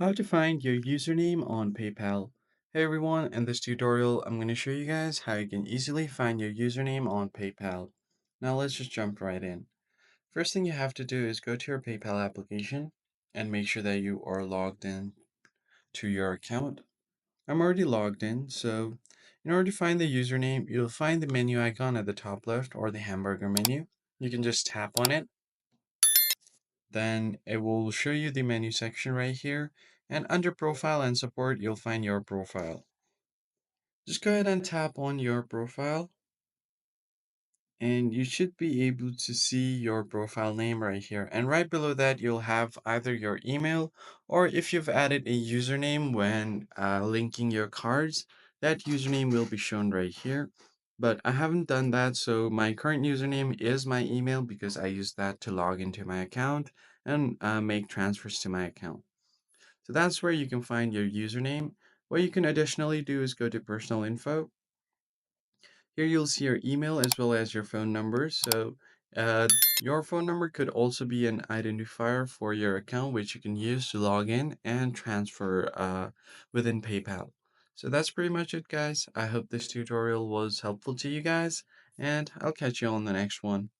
How to find your username on PayPal. Hey everyone, in this tutorial I'm going to show you guys how you can easily find your username on PayPal. Now let's just jump right in. First thing you have to do is go to your PayPal application and make sure that you are logged in to your account. I'm already logged in, so in order to find the username, you'll find the menu icon at the top left or the hamburger menu. You can just tap on it. Then it will show you the menu section right here, and under profile and support you'll find your profile. Just go ahead and tap on your profile, and you should be able to see your profile name right here, and right below that you'll have either your email, or if you've added a username when linking your cards, that username will be shown right here. But I haven't done that, so my current username is my email because I use that to log into my account and make transfers to my account. So that's where you can find your username. What you can additionally do is go to personal info. Here you'll see your email as well as your phone number. So uh, your phone number could also be an identifier for your account, which you can use to log in and transfer within PayPal. So that's pretty much it, guys. I hope this tutorial was helpful to you guys, and I'll catch you on the next one.